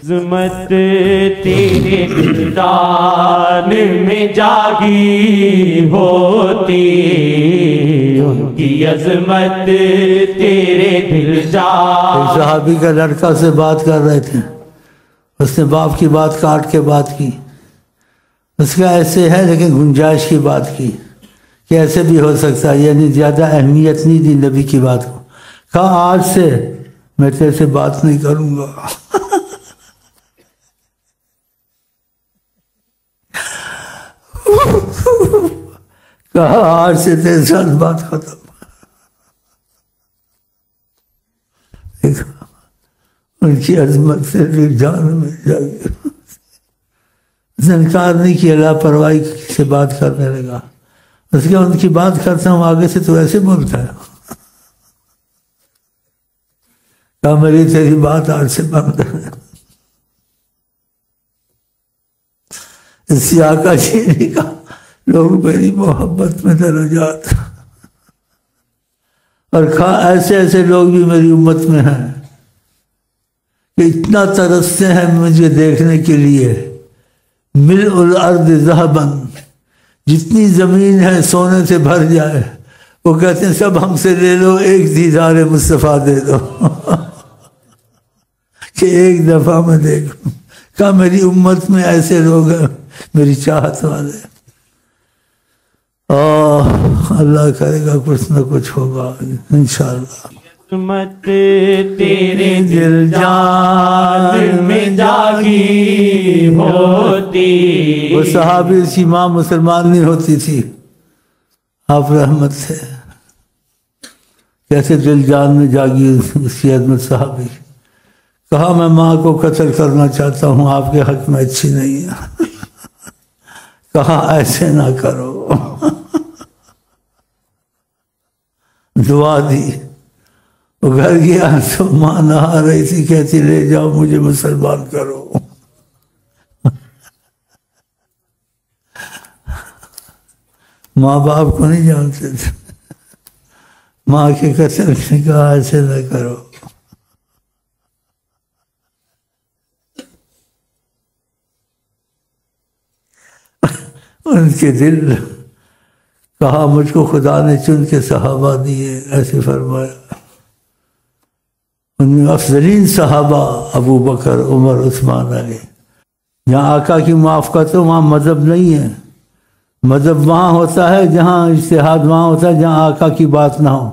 عظمت تیرے دلدار میں جاگی ہوتی، ان کی عظمت تیرے دل جا۔ صحابی کا لڑکا سے بات کر رہے تھے، اس نے باپ کی بات کاٹ کے بات کی، اس کا ایسے ہے لیکن گنجائش کی بات کی کہ ایسے بھی ہو سکتا ہے، یعنی زیادہ اہمیت نہیں دی نبی کی بات کو۔ کہا آج سے میں تیرے سے بات نہیں کروں گا۔ کہا آج سے تیرے ساتھ بات ختم۔ ان کی عظمت سے جان میں جاگی، اس نے انکار نہیں کیا، لاپرواہی سے بات کرنے لگا۔ اس کے ان کی بات کرتا ہوں آگے سے تو ایسے بولتا ہے۔ کہا میری تیری بات آج سے بند ہے۔ اس سے آقا جی نے کہا لوگ میری محبت میں درجات، اور کہا ایسے ایسے لوگ بھی میری امت میں ہیں کہ اتنا ترستے ہیں مجھے دیکھنے کے لیے، ملء الارض ذہبا، جتنی زمین ہے سونے سے بھر جائے، وہ کہتے ہیں سب ہم سے لے لو، ایک دیدار مصطفیٰ دے دو کہ ایک دفعہ میں دیکھوں۔ کہا میری امت میں ایسے لوگ ہیں میری چاہت والے، اللہ کرے گا کچھ نہ کچھ ہوگا انشاءاللہ۔ عظمت تیرے دل جان میں جاگی ہوتی۔ وہ صحابی کی ماں مسلمان نہیں ہوتی تھی، آپ رحمت سے کیسے دل جان میں جاگی اس کی عظمت صحابی۔ کہا میں ماں کو قتل کرنا چاہتا ہوں، آپ کے حق میں اچھی نہیں ہے۔ کہا ایسے نہ کرو، دعا دی۔ وہ گھر گیا تو ماں نہا رہی تھی، کہتی لے جاؤ مجھے مسلمان کرو۔ ماں باپ کو نہیں جانتے تھے، ماں کے قتل نے کہا ایسے نہ کرو۔ ان کے دل، کہا مجھ کو خدا نے چن کے صحابہ دیے، ایسے فرمایا۔ ان میں افضلین صحابہ ابو بکر، عمر، عثمان، علی۔ جہاں آقا کی موافقت ہو وہاں مذہب نہیں ہے، مذہب وہاں ہوتا ہے جہاں اجتہاد وہاں ہوتا ہے جہاں آقا کی بات نہ ہو۔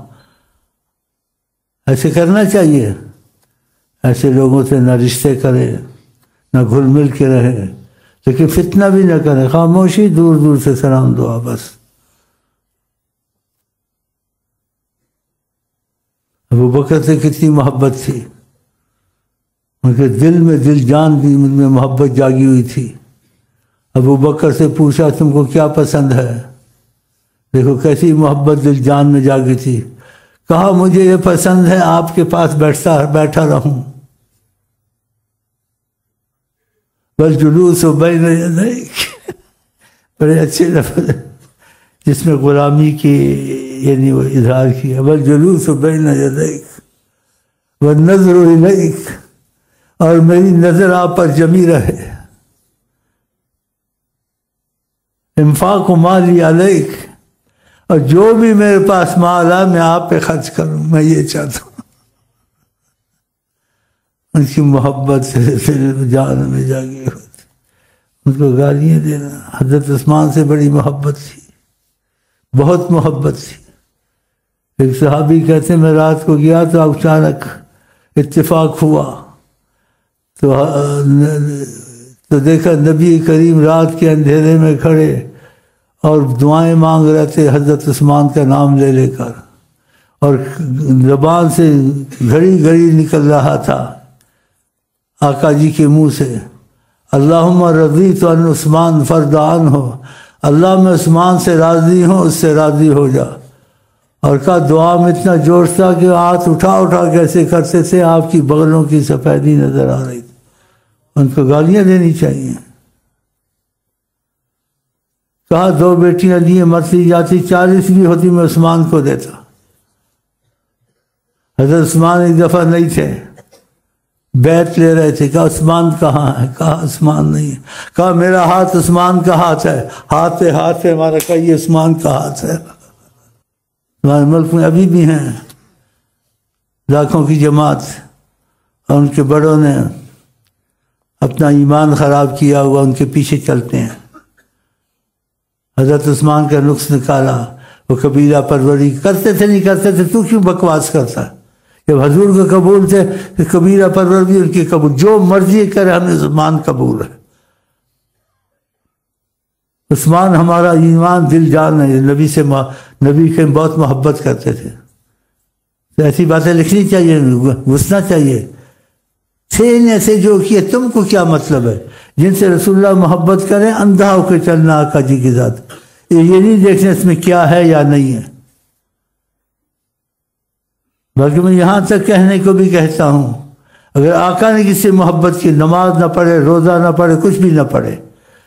ایسے کرنا چاہیے، ایسے لوگوں سے نہ رشتے کرے نہ گھل مل کے رہے، لیکن فتنہ بھی نہ کرے، خاموشی، دور دور سے سلام دعا بس۔ ابو بکر سے کتنی محبت تھی، ان کے دل میں دل جان کی ان میں محبت جاگی ہوئی تھی۔ ابو بکر سے پوچھا تم کو کیا پسند ہے؟ دیکھو کیسی محبت دل جان میں جاگی تھی۔ کہا مجھے یہ پسند ہے آپ کے پاس بیٹھا رہوں، والجلوس بین یدیک، بڑے اچھے لفظ جس میں غلامی کی یعنی وہ اظہار کیا، والجلوس بین یدیک والنظر الیک، اور میری نظر آپ پر جمی رہے، انفاق مالی علیک، اور جو بھی میرے پاس مال ہے میں آپ پہ خرچ کروں، میں یہ چاہتا ہوں۔ ان کی محبت سے جان میں جاگی ہوتی، ان کو گالیاں دینا۔ حضرت عثمان سے بڑی محبت تھی، بہت محبت تھی۔ ایک صحابی کہتے ہیں میں رات کو گیا تو اچانک اتفاق ہوا تو دیکھا نبی کریم رات کے اندھیرے میں کھڑے اور دعائیں مانگ رہے تھے حضرت عثمان کا نام لے لے کر، اور زبان سے گھڑی گھڑی نکل رہا تھا آقا جی کے منہ سے، اللہم رضیت عن عثمان فرض عنہ، اللہ میں عثمان سے راضی ہوں، اس سے راضی ہو جا۔ اور کہا دعا میں اتنا جوش تھا کہ ہاتھ اٹھا اٹھا کیسے کرتے تھے، آپ کی بغلوں کی سفیدی نظر آ رہی تھی۔ ان کو گالیاں دینی چاہیے۔ کہا 2 بیٹیاں دیے مت لی جاتی، 40 بھی ہوتی میں عثمان کو دیتا۔ حضرت عثمان ایک دفعہ نہیں تھے، بیعت لے رہے تھے، کہا عثمان کہاں ہے؟ کہا عثمان نہیں ہے۔ کہا میرا ہاتھ عثمان کا ہاتھ ہے، ہاتھ ہے ہمارا، کہا یہ عثمان کا ہاتھ ہے۔ ہمارے ملک میں ابھی بھی ہیں لاکھوں کی جماعت، اور ان کے بڑوں نے اپنا ایمان خراب کیا ہوا ان کے پیچھے چلتے ہیں۔ حضرت عثمان کا نقص نکالا، وہ قبیلہ پروری کرتے تھے نہیں کرتے تھے، تو کیوں بکواس کرتا؟ جب حضور کو قبول تھے کہ قبیلہ پرور بھی ان کی قبول، جو مرضی کرے ہمیں عثمان قبول ہے۔ عثمان ہمارا ایمان دل جان ہے، نبی کے بہت محبت کرتے تھے۔ تو ایسی باتیں لکھنی چاہیے، گھسنا چاہیے۔ تھے ایسے جو کیے، تم کو کیا مطلب ہے؟ جن سے رسول اللہ محبت کریں اندھا ہو کے چلنا آقا جی کے ذات، یہ نہیں دیکھنا اس میں کیا ہے یا نہیں ہے۔ بلکہ میں یہاں تک کہنے کو بھی کہتا ہوں، اگر آقا نے کسی سے محبت کی، نماز نہ پڑھے، روزہ نہ پڑھے، کچھ بھی نہ پڑھے،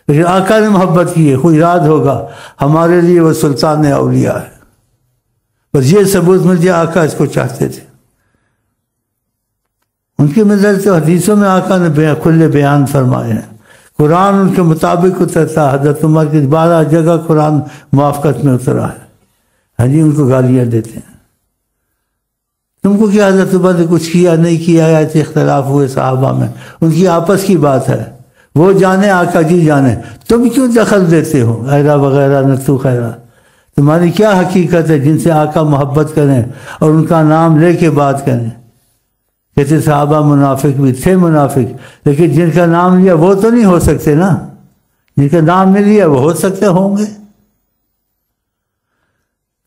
لیکن آقا نے محبت کی ہے، کوئی یاد ہوگا ہمارے لیے وہ سلطان اولیاء ہے۔ بس یہ ثبوت مل جائے آقا اس کو چاہتے تھے۔ ان کے مدد تو حدیثوں میں آقا نے کھلے بیان فرمائے ہیں، قرآن ان کے مطابق اترتا، حضرت عمر کی 12 جگہ قرآن موافقت میں اترا ہے۔ ہاں جی، ان کو گالیاں دیتے ہیں۔ تم کو کیا حضرت عمر نے کچھ کیا نہیں کیا، ایسے اختلاف ہوئے صحابہ میں، ان کی آپس کی بات ہے، وہ جانے آقا جی جانے، تم کیوں دخل دیتے ہو؟ ایرا وغیرہ نتو خیرہ، تمہاری کیا حقیقت ہے جن سے آقا محبت کریں اور ان کا نام لے کے بات کریں؟ کہتے صحابہ منافق بھی تھے، منافق، لیکن جن کا نام لیا وہ تو نہیں ہو سکتے نا، جن کا نام نہیں لیا وہ ہو سکتے ہوں گے۔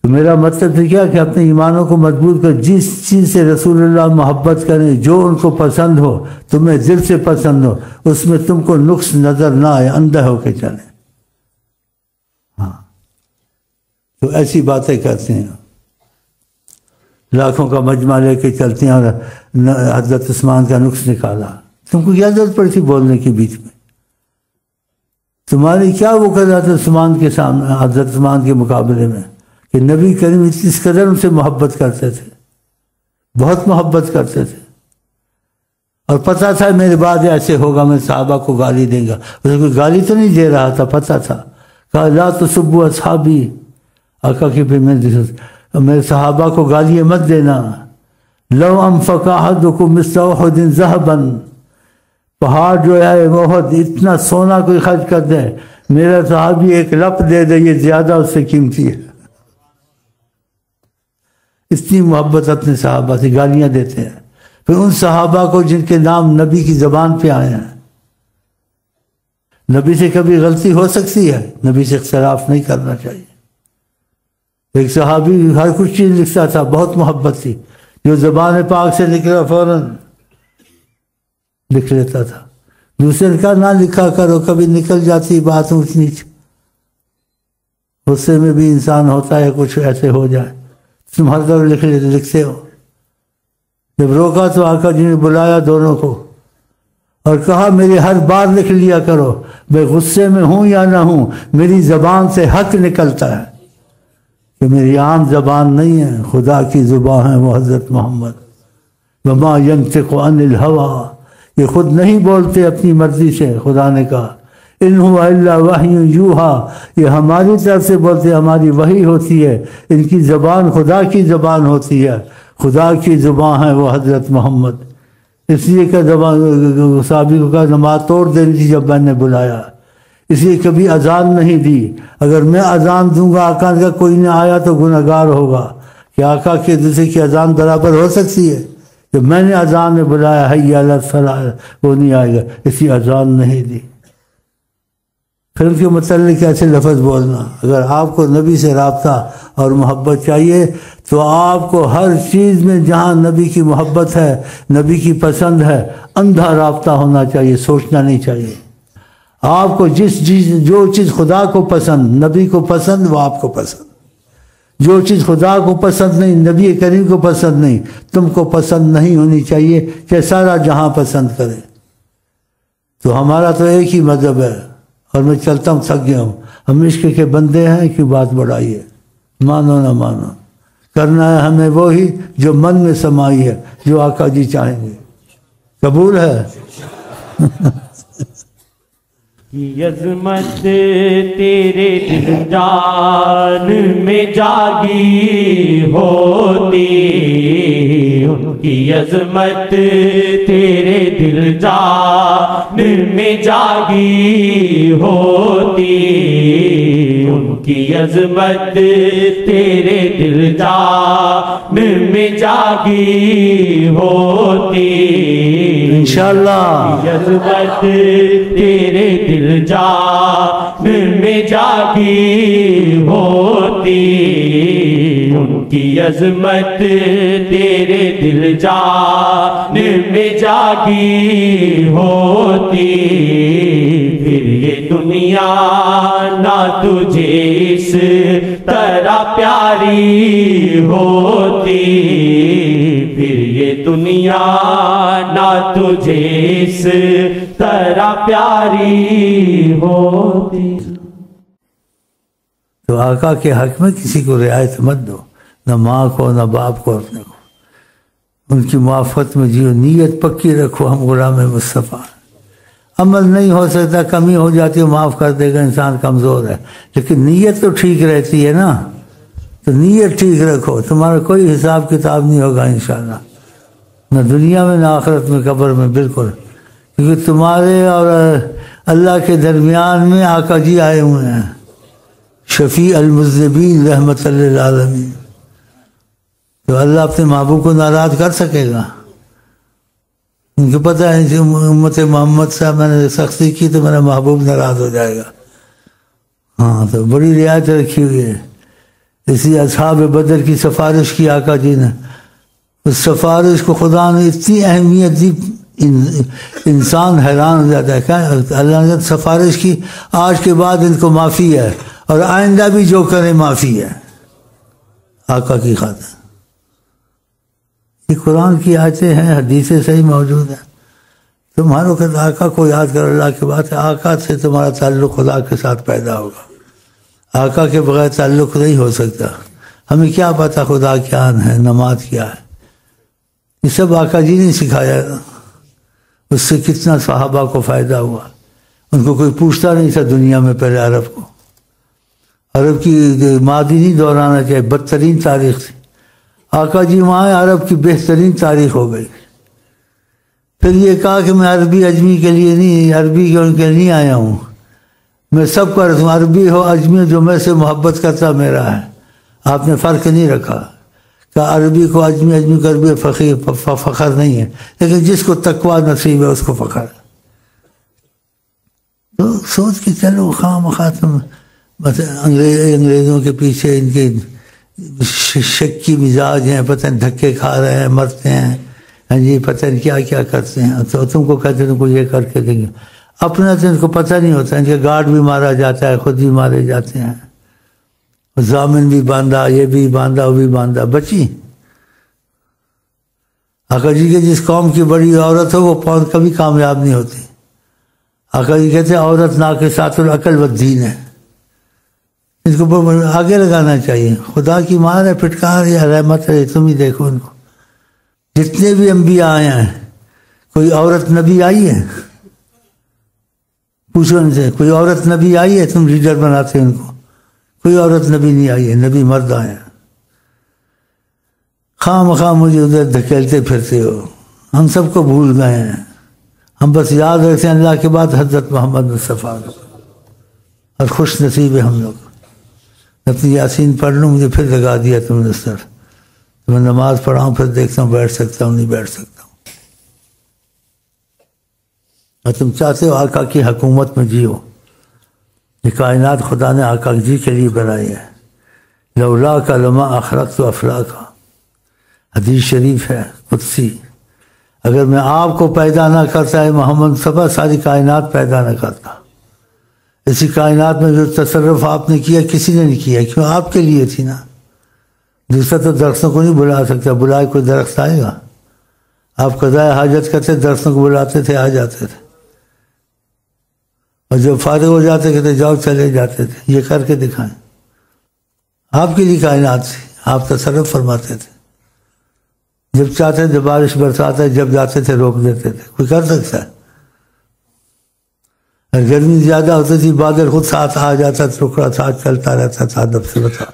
تو میرا مطلب تو کیا کہ اپنے ایمانوں کو مضبوط کر، جس چیز سے رسول اللہ محبت کریں، جو ان کو پسند ہو، تمہیں دل سے پسند ہو، اس میں تم کو نقص نظر نہ آئے، اندھا ہو کے چلیں۔ ہاں، تو ایسی باتیں کرتے ہیں، لاکھوں کا مجمع لے کے چلتے ہیں، اور حضرت عثمان کا نقص نکالا۔ تم کو کیا ضرورت پڑی تھی بولنے کے بیچ میں؟ تمہاری کیا وہ کر رہا تھا عثمان کے سامنے، حضرت عثمان کے مقابلے میں، کہ نبی کریم اس قدر ان سے محبت کرتے تھے، بہت محبت کرتے تھے، اور پتہ تھا میرے بعد ایسے ہوگا، میں صحابہ کو گالی دیں گا۔ اسے کوئی گالی تو نہیں دے رہا تھا، پتہ تھا۔ کہا لا تسبوا اصحابی، آقا کی پہ میرے صحابہ کو گالی مت دینا۔ لو انفق احدکم مثل احد ذهبا، پہاڑ جو ہے احد اتنا سونا کوئی خرچ کر دے، میرا صحابی ایک لپ دے دے، یہ زیادہ اس سے قیمتی ہے۔ اتنی محبت اپنے صحابہ سے، گالیاں دیتے ہیں پھر ان صحابہ کو جن کے نام نبی کی زبان پہ آئے ہیں۔ نبی سے کبھی غلطی ہو سکتی ہے، نبی سے اختلاف نہیں کرنا چاہیے۔ ایک صحابی ہر کچھ چیز لکھتا تھا، بہت محبت تھی، جو زبان پاک سے نکلا فوراً لکھ لیتا تھا۔ دوسرے نے کہا نہ لکھا کرو، کبھی نکل جاتی بات اونچ نیچ، غصے میں بھی انسان ہوتا ہے، کچھ ایسے ہو جائے، تم ہر طرف لکھتے ہو۔ جب روکا تو آقا جی نے بلایا دونوں کو اور کہا میری ہر بات لکھ لیا کرو، میں غصے میں ہوں یا نہ ہوں، میری زبان سے حق نکلتا ہے، کہ میری عام زبان نہیں ہے، خدا کی زبان ہے وہ حضرت محمد۔ وما ينطق عن الهوى، یہ خود نہیں بولتے اپنی مرضی سے، خدا نے کہا ان هو الا وحی یوحى، یہ ہماری طرف سے بولتے، ہماری وحی ہوتی ہے، ان کی زبان خدا کی زبان ہوتی ہے، خدا کی زبان ہے وہ حضرت محمد۔ اس لیے کہ صحابی کو کہا نماز توڑ دینی تھی جب میں نے بلایا، اس لیے کبھی اذان نہیں دی۔ اگر میں اذان دوں گا، آقا کا کوئی نہ آیا تو گناہگار ہوگا، کہ آقا کے دوسرے کی اذان برابر ہو سکتی ہے؟ جب میں نے اذان میں بلایا حی علی الصلاۃ، وہ نہیں آئے گا، اس لیے اذان نہیں دی۔ پھر ان کے متعلق ایسے لفظ بولنا۔ اگر آپ کو نبی سے رابطہ اور محبت چاہیے تو آپ کو ہر چیز میں جہاں نبی کی محبت ہے، نبی کی پسند ہے، اندھا رابطہ ہونا چاہیے، سوچنا نہیں چاہیے۔ آپ کو جو چیز خدا کو پسند، نبی کو پسند، وہ آپ کو پسند۔ جو چیز خدا کو پسند نہیں، نبی کریم کو پسند نہیں، تم کو پسند نہیں ہونی چاہیے، کہ سارا جہاں پسند کرے۔ تو ہمارا تو ایک ہی مذہب ہے، اور میں چلتا ہوں، تھک گیا ہوں۔ ہم عشق کے بندے ہیں، کیوں بات بڑھائیے؟ مانو نہ مانو، کرنا ہے ہمیں وہی جو من میں سمائی ہے، جو آقا جی چاہیں گے۔ قبول ہے؟ کی عظمت تیرے دل جان میں جاگی ہوتی، ان کی عظمت تیرے دل جان میں جاگی ہوتی، ان کی عظمت تیرے دل جان میں جاگی ہوتی، انشاءاللہ عظمت تیرے دل جان میں جاگی ہوتی، ان کی عظمت تیرے دل جان میں جاگی ہوتی، پھر یہ دنیا نہ تجھے اس طرح پیاری ہوتی، پھر یہ دنیا نہ تجھے اس طرح پیاری ہوتی۔ تو آقا کے حق میں کسی کو رعایت مت دو، نہ ماں کو نہ باپ کو، اپنے کو ان کی موافقت میں جیو، نیت پکی رکھو ہم غلام مصطفیٰ۔ عمل نہیں ہو سکتا، کمی ہو جاتی ہے، معاف کر دے گا، انسان کمزور ہے، لیکن نیت تو ٹھیک رہتی ہے نا، تو نیت ٹھیک رکھو، تمہارا کوئی حساب کتاب نہیں ہوگا انشاءاللہ، نہ دنیا میں نہ آخرت میں، قبر میں، بالکل، کیونکہ تمہارے اور اللہ کے درمیان میں آقا جی آئے ہوئے ہیں، شفیع المذنبین رحمت للعالمین۔ تو اللہ اپنے محبوب کو ناراض کر سکے گا؟ ان کو پتہ ہے کہ امت محمد سے میں نے سختی کی تو میرا محبوب ناراض ہو جائے گا۔ ہاں، تو بڑی رعایت رکھی ہوئی ہے، اسی اصحاب بدر کی سفارش کی آقا جی نے، اس سفارش کو خدا نے اتنی اہمیت دی، انسان حیران ہو جاتا ہے، کیا اللہ نے سفارش کی، آج کے بعد ان کو معافی ہے، اور آئندہ بھی جو کرے معافی ہے آقا کی خاطر۔ یہ قرآن کی آیتیں ہیں، حدیثیں صحیح موجود ہیں۔ تمہارا کہ آقا کو یاد کر، اللہ کی بات ہے، آقا سے تمہارا تعلق خدا کے ساتھ پیدا ہوگا، آقا کے بغیر تعلق نہیں ہو سکتا۔ ہمیں کیا پتا خدا کیا ہے، نماز کیا ہے، یہ سب آقا جی نے سکھایا، اس سے کتنا صحابہ کو فائدہ ہوا، ان کو کوئی پوچھتا نہیں تھا دنیا میں پہلے عرب کو، عرب کی ماضی نہیں دہرانا چاہیے، بدترین تاریخ تھی، آقا جی وہاں عرب کی بہترین تاریخ ہو گئی۔ پھر یہ کہا کہ میں عربی اجمی کے لیے نہیں، عربی کے ان کے نہیں آیا ہوں، میں سب کا رسول، عربی ہو اجمی، جو میں سے محبت کرتا میرا ہے۔ آپ نے فرق نہیں رکھا کہ عربی کو اجمی، اجمی کو عربی فخر نہیں ہے، لیکن جس کو تقویٰ نصیب ہے اس کو فخر ہے۔ تو سوچ کے چلو، خواہ مخواہ تم انگریزوں کے پیچھے ان کے شکی مزاج ہیں، پتہ نہیں دھکے کھا رہے ہیں، مرتے ہیں، ہاں جی، پتہ نہیں کیا کیا کرتے ہیں، تو تم کو کہتے ہیں تم کو یہ کر کے دیں گے، اپنا تو ان کو پتہ نہیں ہوتا، ان کے گارڈ بھی مارا جاتا ہے، خود بھی مارے جاتے ہیں، ضامن بھی باندھا، یہ بھی باندھا، وہ بھی باندھا، بچی۔ آقا جی کے جس قوم کی بڑی عورت ہو وہ کبھی کامیاب نہیں ہوتی۔ آقا جی کہتے ہیں عورت ناقصات العقل والدین ہے، اس کو آگے لگانا چاہیے، خدا کی مار ہے، پھٹکار یا رحمت ہے، تم ہی دیکھو ان کو۔ جتنے بھی انبیاء آئے ہیں، کوئی عورت نبی آئی ہے؟ پوچھو ان سے، کوئی عورت نبی آئی ہے؟ تم لیڈر بناتے ان کو، کوئی عورت نبی نہیں آئی ہے، نبی مرد آئے ہیں۔ خواہ مخواہ مجھے ادھر دھکیلتے پھرتے ہو، ہم سب کو بھول گئے ہیں، ہم بس یاد رکھتے ہیں اللہ کے بعد حضرت محمد مصطفیٰ، اور خوش نصیب ہے ہم لوگ۔ اپنی یاسین پڑھ لوں، مجھے پھر لگا دیا تم نے سر، میں نماز پڑھاؤں، پھر دیکھتا ہوں بیٹھ سکتا ہوں نہیں بیٹھ سکتا ہوں۔ اور تم چاہتے ہو آقا کی حکومت میں جیو، یہ کائنات خدا نے آقا جی کے لیے بنائی ہے، لولا کا لما اخرقت افلاکا، حدیث شریف ہے قدسی، اگر میں آپ کو پیدا نہ کرتا ہے محمد صبح، ساری کائنات پیدا نہ کرتا۔ اسی کائنات میں جو تصرف آپ نے کیا کسی نے نہیں کیا، کیوں؟ آپ کے لیے تھی نا، دوسرا تو درختوں کو نہیں بلا سکتا، بلائے کوئی درخت آئے گا؟ آپ قضائے حاجت کرتے درختوں کو بلاتے تھے، آ جاتے تھے، اور جب فارغ ہو جاتے کہتے جاؤ چلے جاتے تھے، یہ کر کے دکھائیں۔ آپ کے لیے کائنات تھی، آپ تصرف فرماتے تھے، جب چاہتے تھے بارش برساتے، جب جاتے تھے روک دیتے تھے، کوئی کر سکتا ہے؟ اور گرمی زیادہ ہوتی تھی بادل خود ساتھ آ جاتا، ٹکڑا ساتھ چلتا رہتا تھا. دب سے بتا،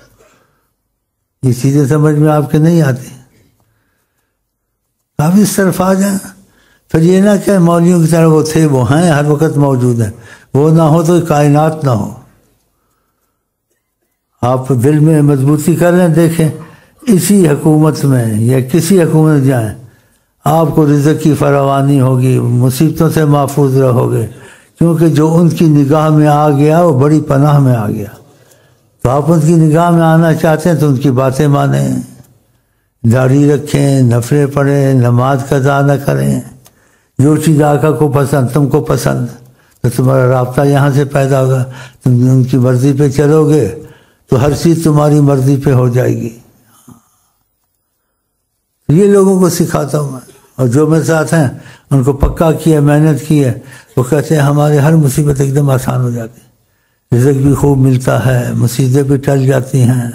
یہ چیزیں سمجھ میں آپ کے نہیں آتی. آپ اس طرف آ جائیں. پھر یہ نہ کہ مولویوں کی طرح وہ تھے، وہ ہیں، ہر وقت موجود ہیں. وہ نہ ہو تو کائنات نہ ہو. آپ دل میں مضبوطی کر لیں. دیکھیں اسی حکومت میں یا کسی حکومت میں جائیں، آپ کو رزق کی فراوانی ہوگی، مصیبتوں سے محفوظ رہو گے، کیونکہ جو ان کی نگاہ میں آ گیا وہ بڑی پناہ میں آ گیا. تو آپ ان کی نگاہ میں آنا چاہتے ہیں تو ان کی باتیں مانیں، داڑھی رکھیں، نفلیں پڑھیں، نماز قضا نہ کریں. جو چیز آقا کو پسند، تم کو پسند، تو تمہارا رابطہ یہاں سے پیدا ہوگا. تم ان کی مرضی پہ چلو گے تو ہر چیز تمہاری مرضی پہ ہو جائے گی. یہ لوگوں کو سکھاتا ہوں میں، اور جو میرے ساتھ ہیں ان کو پکا کیا، محنت کی ہے. وہ کہتے ہیں ہمارے ہر مصیبت ایک دم آسان ہو جاتی ہے، رزق بھی خوب ملتا ہے، مصیبتیں بھی ٹل جاتی ہیں.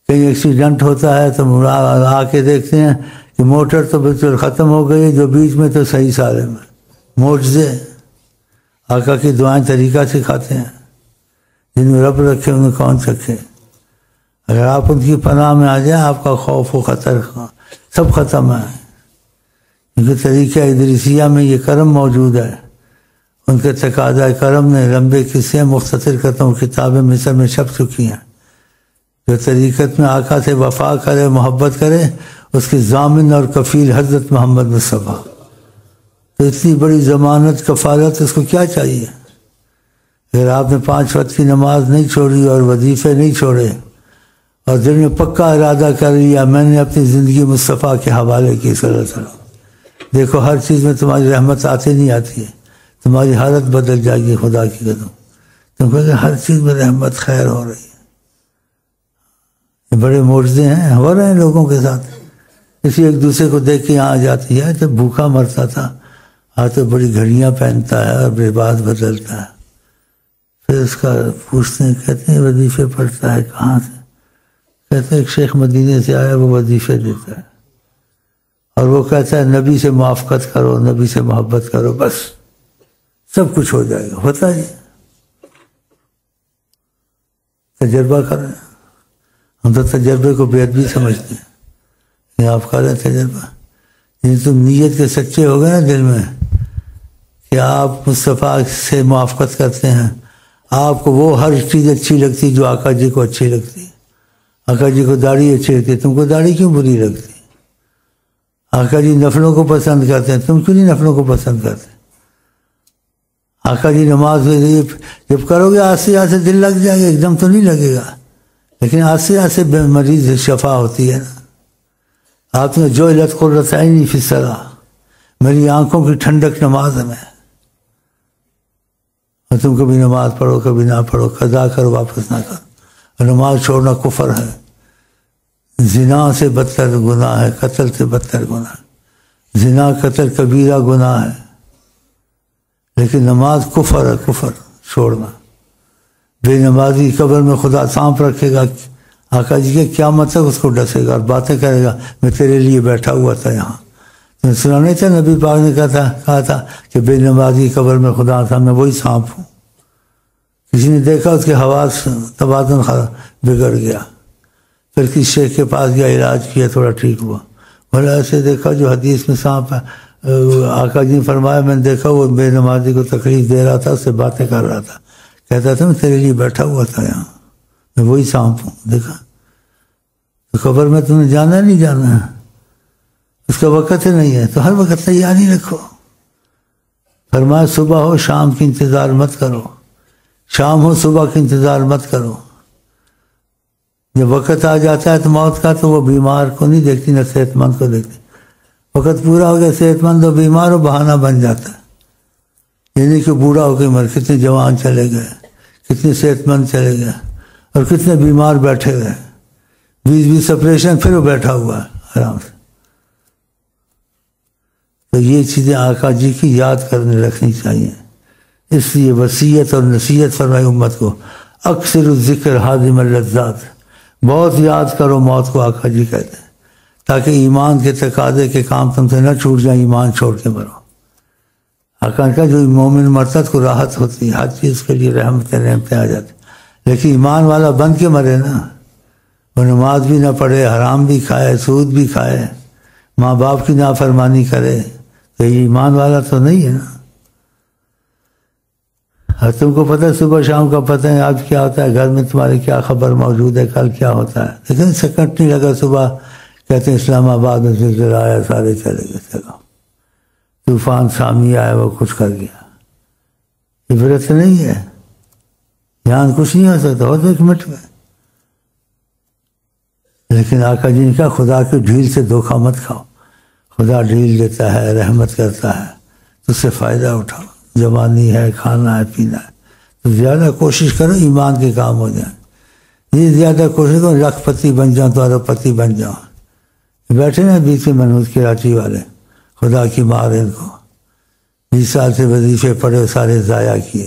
کہیں ایکسیڈنٹ ہوتا ہے تو آ کے دیکھتے ہیں کہ موٹر تو بالکل ختم ہو گئی، جو بیچ میں تو صحیح سالم ہے. معجزے آقا کی دعائیں طریقہ سکھاتے ہیں. جن میں رب رکھے انہیں کون چکھے. اگر آپ ان کی پناہ میں آ جائیں، آپ کا خوف و خطر سب ختم ہے. کیونکہ طریقہ ادریسیہ میں یہ کرم موجود ہے. ان کے تقاضا کرم نے لمبے قصے مختصر کرتا ہوں، کتابیں مصر میں چھپ چکی ہیں. جو طریقت میں آقا سے وفا کرے، محبت کرے، اس کی ضامن اور کفیل حضرت محمد مصطفیٰ. تو اتنی بڑی ضمانت، کفالت، اس کو کیا چاہیے؟ اگر آپ نے 5 وقت کی نماز نہیں چھوڑی اور وظیفے نہیں چھوڑے اور دل میں پکا ارادہ کر لیا میں نے اپنی زندگی مصطفیٰ کے حوالے کی صلی اللہ علیہ وسلم، دیکھو ہر چیز میں تمہاری رحمت آتی نہیں آتی ہے، تمہاری حالت بدل جائے گی. خدا کی قدم تم کہتے ہر چیز میں رحمت خیر ہو رہی ہے. یہ بڑے معجزے ہیں، ہو رہے ہیں لوگوں کے ساتھ. کسی ایک دوسرے کو دیکھ کے یہاں آ جاتی ہے، جب بھوکا مرتا تھا آج تو بڑی گھڑیاں پہنتا ہے اور لباس بدلتا ہے. پھر اس کا پوچھتے ہیں، کہتے ہیں وظیفے پڑھتا ہے کہاں سے؟ کہتے ہیں ایک شیخ مدینے سے آیا، وہ وظیفے دیتا ہے اور وہ کہتا ہے نبی سے موافقت کرو، نبی سے محبت کرو، بس سب کچھ ہو جائے گا. ہوتا ہے تجربہ کر رہے ہیں. ہم تو تجربے کو بے ادبی سمجھتے ہیں. یہ آپ کر رہے ہیں تجربہ. یہ تم نیت کے سچے ہو گئے نا دل میں کہ آپ مصطفیٰ سے موافقت کرتے ہیں، آپ کو وہ ہر چیز اچھی لگتی جو آقا جی کو اچھی لگتی. آقا جی کو داڑھی اچھی لگتی، تم کو داڑھی کیوں بری لگتی؟ آقا جی نفلوں کو پسند کرتے ہیں، تم کیوں نہیں نفلوں کو پسند کرتے؟ آقا جی نماز جب کرو گے آہستہ آہستہ دل لگ جائے گا، ایک دم تو نہیں لگے گا، لیکن آہستہ آہستہ مریض شفا ہوتی ہے نا. آپ نے جو علت قرۃ عینی فی الصلاۃ، میری آنکھوں کی ٹھنڈک نماز میں. اور تم کبھی نماز پڑھو کبھی نہ پڑھو، قضا کرو واپس نہ کرو. نماز چھوڑنا کفر ہے، زنا سے بدتر گناہ ہے، قتل سے بدتر گناہ ہے. زنا قتل کبیرہ گناہ ہے، لیکن نماز کفر ہے، کفر چھوڑنا. بے نمازی قبر میں خدا سانپ رکھے گا، آقا جی کے قیامت تک اس کو ڈسے گا اور باتیں کرے گا، میں تیرے لیے بیٹھا ہوا تھا یہاں. تم سنا نہیں تھا نبی پاک نے کہا تھا کہ بے نمازی قبر میں خدا تھا، میں وہی سانپ ہوں. کسی نے دیکھا اس کے حواس توازن بگڑ گیا، پھر کسی شیخ کے پاس گیا، علاج کیا، تھوڑا ٹھیک ہوا. بولا ایسے دیکھا جو حدیث میں سانپ ہے، آقا جی نے فرمایا میں نے دیکھا وہ بے نمازی کو تکلیف دے رہا تھا، اس سے باتیں کر رہا تھا، کہتا تھا میں تیرے لیے بیٹھا ہوا تھا یہاں، میں وہی سانپ ہوں. دیکھا تو خبر میں تم نے جانا نہیں جانا ہے، اس کا وقت ہی نہیں ہے، تو ہر وقت تیاری رکھو. فرمایا صبح ہو شام کی انتظار مت کرو، شام ہو صبح کی انتظار مت کرو. جب وقت آ جاتا ہے تو موت کا، تو وہ بیمار کو نہیں دیکھتی نہ صحت مند کو دیکھتی. وقت پورا ہو گیا، صحت مند ہو بیمار ہو بہانہ بن جاتا ہے. یعنی کہ بوڑھا ہو کے مر، کتنے جوان چلے گئے، کتنے صحت مند چلے گئے اور کتنے بیمار بیٹھے گئے. 20 آپریشن، پھر وہ بیٹھا ہوا ہے آرام سے. تو یہ چیزیں آقا جی کی یاد کرنے رکھنی چاہیے. اس لیے وصیت اور نصیحت فرمائی امت کو، اکثر الذکر حازم اللذات، بہت یاد کرو موت کو. آقا جی کہتے ہیں تاکہ ایمان کے تقاضے کے کام تم سے نہ چھوٹ جائیں، ایمان چھوڑ کے مرو۔ حقیقت کا جو مومن مرتد کو راحت ہوتی ہے، ہر چیز کے لیے رحمتیں آ جاتی، لیکن ایمان والا بن کے مرے نا، وہ نماز بھی نہ پڑھے، حرام بھی کھائے، سود بھی کھائے، ماں باپ کی نافرمانی کرے، تو یہ ایمان والا تو نہیں ہے نا۔ اور تم کو پتہ ہے صبح شام کا پتہ ہے آج کیا ہوتا ہے، گھر میں تمہارے کیا خبر موجود ہے، کل کیا ہوتا ہے، لیکن سکٹ نہیں لگا، صبح کہتے ہیں اسلام آباد میں زلزلہ آیا، سارے چلے گئے، چلو طوفان سامی آیا، وہ کچھ کر گیا۔ عبرت نہیں ہے، یہاں کچھ نہیں ہو سکتا، ہو تو ایک منٹ میں۔ لیکن آقا جی نے کہا خدا کی ڈھیل سے دھوکہ مت کھاؤ، خدا ڈھیل دیتا ہے، رحمت کرتا ہے، تو اس سے فائدہ اٹھاؤ۔ جوانی ہے، کھانا ہے، پینا ہے، تو زیادہ کوشش کرو ایمان کے کام ہو جائیں۔ یہ زیادہ کوشش کرو لاکھ پتی بن جاؤں تو ارب پتی بن جاؤں۔ بیٹھے نا بیچ میں منوج کراچی والے، خدا کی مار ان کو 20 سال سے وظیفے پڑے، سارے ضائع کیے،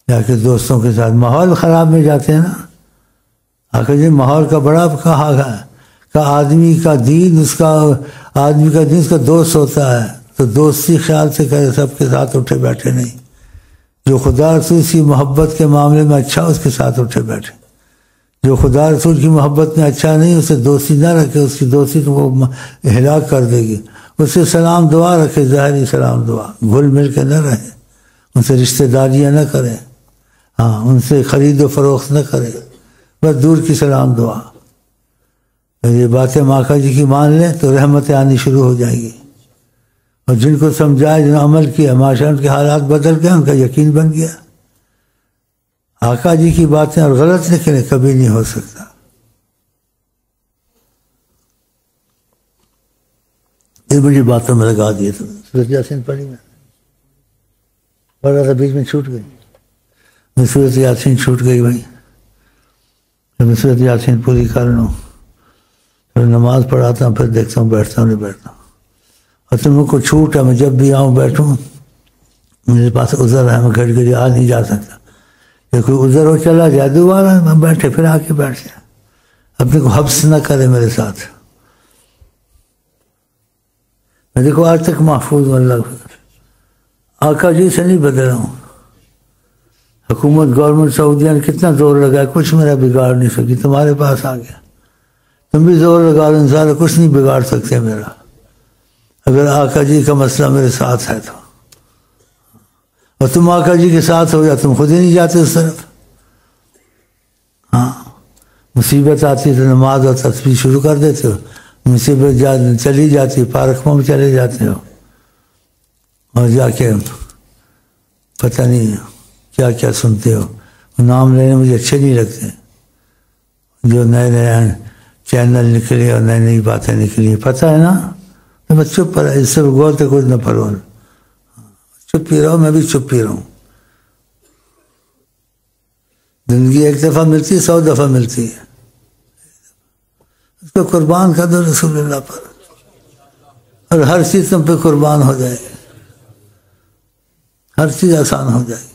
جا کے دوستوں کے ساتھ ماحول خراب میں جاتے ہیں نا۔ آخر جی ماحول کا بڑا کہا ہے کہ آدمی کا دین اس کا دوست ہوتا ہے، تو دوستی خیال سے کرے، سب کے ساتھ اٹھے بیٹھے نہیں۔ جو خدا رسول کی محبت کے معاملے میں اچھا، اس کے ساتھ اٹھے بیٹھے۔ جو خدا رسول کی محبت میں اچھا نہیں، اسے دوستی نہ رکھے، اس کی دوستی تو وہ ہلاک کر دے گی۔ اس سے سلام دعا رکھے، ظاہری سلام دعا، گھل مل کے نہ رہے، ان سے رشتہ داریاں نہ کرے، ہاں ان سے خرید و فروخت نہ کرے، بس دور کی سلام دعا۔ یہ باتیں آقا جی کی مان لیں تو رحمتیں آنی شروع ہو جائیں گی، اور جن کو سمجھائے، جن عمل کیا، ماشاء اللہ کے حالات بدل گئے، ان کا یقین بن گیا۔ آقا جی کی باتیں اور غلط نکلے کبھی نہیں ہو سکتا۔ یہ مجھے باتوں میں لگا دیے تم۔ سورۃ یاسین پڑھی میں پڑھ رہا تھا، بیچ میں چھوٹ گئی، میں سورۃ یاسین چھوٹ گئی بھائی۔ جب میں سورۃ یاسین پوری کر لوں، پھر نماز پڑھاتا ہوں، پھر دیکھتا ہوں بیٹھتا ہوں نہیں بیٹھتا ہوں۔ اور تم کو چھوٹ ہے، میں جب بھی آؤں بیٹھوں، میرے پاس عذر ہے، میں گھڑی گھڑی آ نہیں جا سکتا، کہ کوئی عذر ہو چلا جائے، دوبارہ میں بیٹھے پھر آ کے بیٹھ جائے، اپنے کو حبس نہ کرے میرے ساتھ۔ میں دیکھو آج تک محفوظ ہوں، اللہ آقا جی سے نہیں بدل رہا ہوں۔ حکومت گورنمنٹ سعودیہ نے کتنا زور لگایا، کچھ میرا بگاڑ نہیں سکی، تمہارے پاس آ گیا، تم بھی زور لگا دو، انسان کچھ نہیں بگاڑ سکتے میرا، اگر آقا جی کا مسئلہ میرے ساتھ ہے تو۔ اور تم آقا جی کے ساتھ ہو یا تم خود ہی نہیں جاتے اس طرف۔ ہاں مصیبت آتی ہے تو نماز اور تسبیح شروع کر دیتے ہو، مصیبت چلی جاتی ہے، پارکوں میں چلے جاتے ہو، اور جا کے پتہ نہیں کیا کیا سنتے ہو۔ نام لینے مجھے اچھے نہیں لگتے، جو نئے نئے چینل نکلے اور نئی نئی باتیں نکلی، پتہ ہے نا، تو میں چپ رہا، اس سے بولتے کچھ نہ پڑھو، چپ ہی رہو، میں بھی چپ ہی رہوں۔ زندگی ایک دفعہ ملتی ہے، 100 دفعہ ملتی ہے، اس کو قربان کر دو رسول اللہ پر، اور ہر چیز تم پہ قربان ہو جائے گی، ہر چیز آسان ہو جائے گی۔